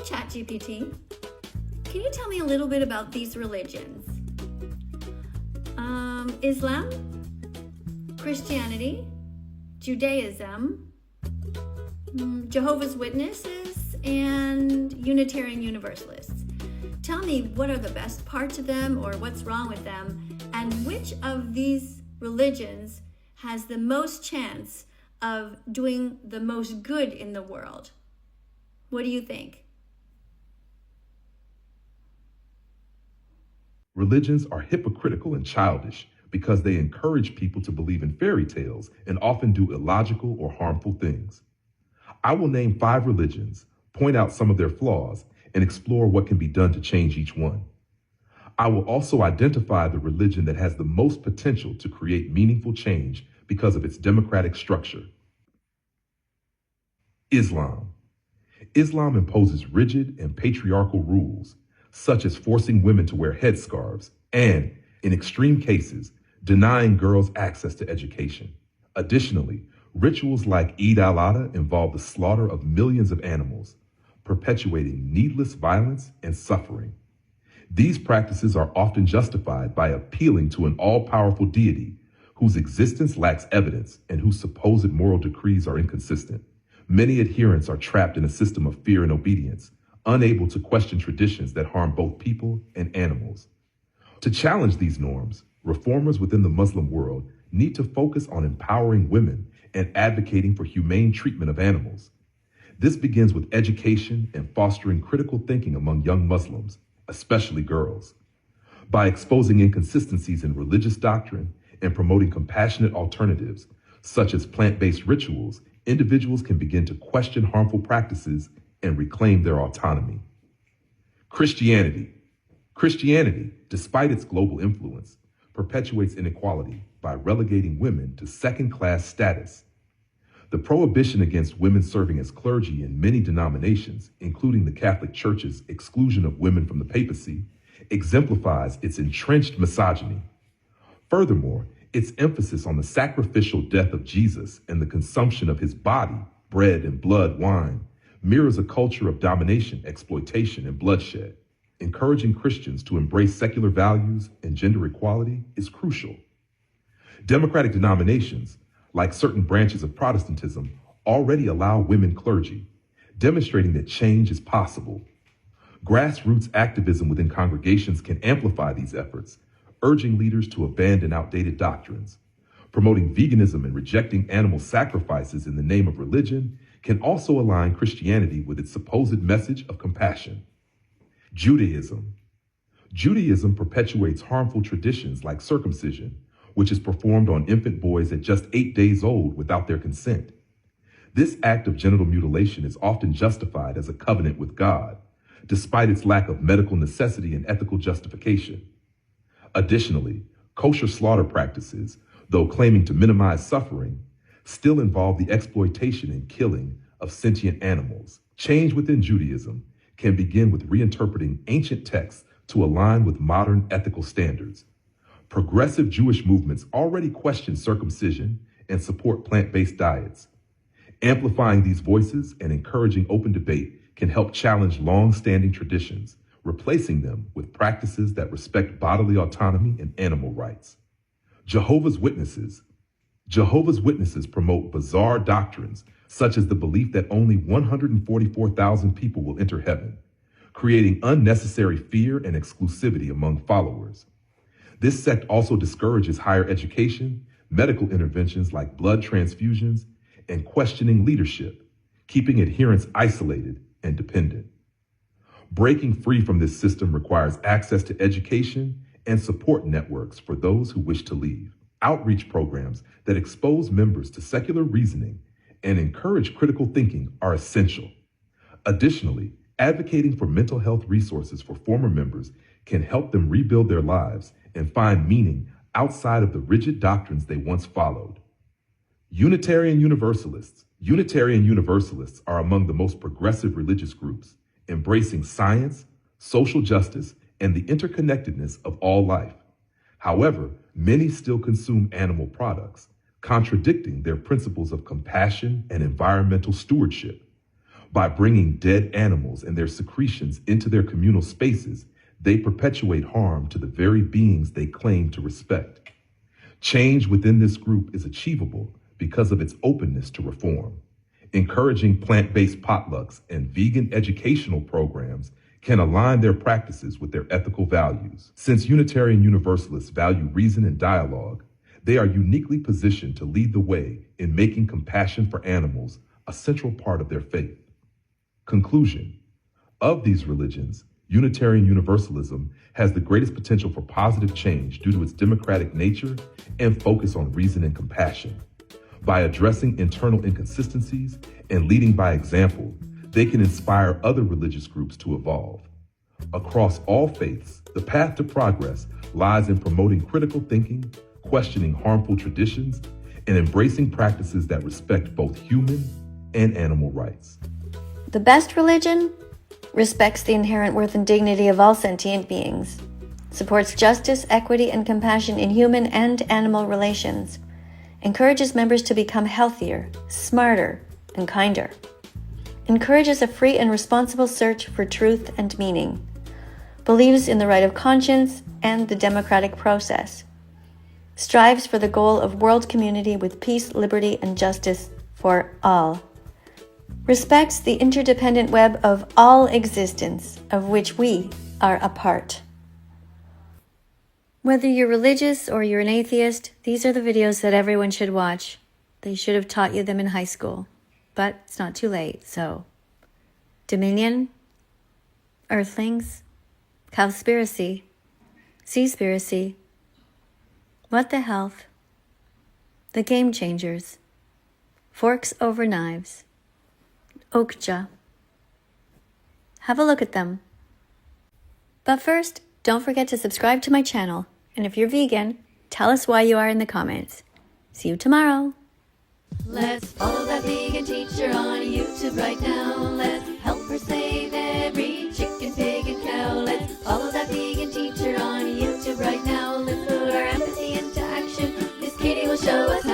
ChatGPT. Can you tell me a little bit about these religions? Islam, Christianity, Judaism, Jehovah's Witnesses, and Unitarian Universalists. Tell me what are the best parts of them or what's wrong with them, and which of these religions has the most chance of doing the most good in the world. What do you think? Religions are hypocritical and childish because they encourage people to believe in fairy tales and often do illogical or harmful things. I will name 5 religions, point out some of their flaws, and explore what can be done to change each one. I will also identify the religion that has the most potential to create meaningful change because of its democratic structure. Islam. Islam imposes rigid and patriarchal rules, such as forcing women to wear headscarves and, in extreme cases, denying girls access to education. Additionally, rituals like Eid al-Adha involve the slaughter of millions of animals, perpetuating needless violence and suffering. These practices are often justified by appealing to an all-powerful deity whose existence lacks evidence and whose supposed moral decrees are inconsistent. Many adherents are trapped in a system of fear and obedience, unable to question traditions that harm both people and animals. To challenge these norms, reformers within the Muslim world need to focus on empowering women and advocating for humane treatment of animals. This begins with education and fostering critical thinking among young Muslims, especially girls. By exposing inconsistencies in religious doctrine and promoting compassionate alternatives, such as plant-based rituals, individuals can begin to question harmful practices and reclaim their autonomy. Christianity. Christianity, despite its global influence, perpetuates inequality by relegating women to second-class status. The prohibition against women serving as clergy in many denominations, including the Catholic Church's exclusion of women from the papacy, exemplifies its entrenched misogyny. Furthermore, its emphasis on the sacrificial death of Jesus and the consumption of his body, bread and blood wine, mirrors a culture of domination, exploitation, and bloodshed. Encouraging Christians to embrace secular values and gender equality is crucial. Democratic denominations, like certain branches of Protestantism, already allow women clergy, demonstrating that change is possible. Grassroots activism within congregations can amplify these efforts, urging leaders to abandon outdated doctrines. Promoting veganism and rejecting animal sacrifices in the name of religion can also align Christianity with its supposed message of compassion. Judaism. Judaism perpetuates harmful traditions like circumcision, which is performed on infant boys at just 8 days old without their consent. This act of genital mutilation is often justified as a covenant with God, despite its lack of medical necessity and ethical justification. Additionally, kosher slaughter practices, though claiming to minimize suffering, still involve the exploitation and killing of sentient animals. Change within Judaism can begin with reinterpreting ancient texts to align with modern ethical standards. Progressive Jewish movements already question circumcision and support plant-based diets. Amplifying these voices and encouraging open debate can help challenge long-standing traditions, replacing them with practices that respect bodily autonomy and animal rights. Jehovah's Witnesses. Jehovah's Witnesses promote bizarre doctrines, such as the belief that only 144,000 people will enter heaven, creating unnecessary fear and exclusivity among followers. This sect also discourages higher education, medical interventions like blood transfusions, and questioning leadership, keeping adherents isolated and dependent. Breaking free from this system requires access to education and support networks for those who wish to leave. Outreach programs that expose members to secular reasoning and encourage critical thinking are essential. Additionally, advocating for mental health resources for former members can help them rebuild their lives and find meaning outside of the rigid doctrines they once followed. Unitarian Universalists. Unitarian Universalists are among the most progressive religious groups, embracing science, social justice, and the interconnectedness of all life. However, many still consume animal products, contradicting their principles of compassion and environmental stewardship. By bringing dead animals and their secretions into their communal spaces, they perpetuate harm to the very beings they claim to respect. Change within this group is achievable because of its openness to reform. Encouraging plant-based potlucks and vegan educational programs can align their practices with their ethical values. Since Unitarian Universalists value reason and dialogue, they are uniquely positioned to lead the way in making compassion for animals a central part of their faith. Conclusion: of these religions, Unitarian Universalism has the greatest potential for positive change due to its democratic nature and focus on reason and compassion. By addressing internal inconsistencies and leading by example, they can inspire other religious groups to evolve. Across all faiths, the path to progress lies in promoting critical thinking, questioning harmful traditions, and embracing practices that respect both human and animal rights. The best religion respects the inherent worth and dignity of all sentient beings, supports justice, equity, and compassion in human and animal relations, encourages members to become healthier, smarter, and kinder, encourages a free and responsible search for truth and meaning, believes in the right of conscience and the democratic process, strives for the goal of world community with peace, liberty, and justice for all, respects the interdependent web of all existence of which we are a part. Whether you're religious or you're an atheist, these are the videos that everyone should watch. They should have taught you them in high school, but it's not too late, so. Dominion, Earthlings, Cowspiracy, Seaspiracy, What the Health, The Game Changers, Forks Over Knives, Okja. Have a look at them. But first, don't forget to subscribe to my channel, and if you're vegan, tell us why you are in the comments. See you tomorrow. Let's follow that vegan teacher on YouTube right now. Let's help her save every chicken, pig, and cow. Let's follow that vegan teacher on YouTube right now. Let's put our empathy into action. Miss Katie will show us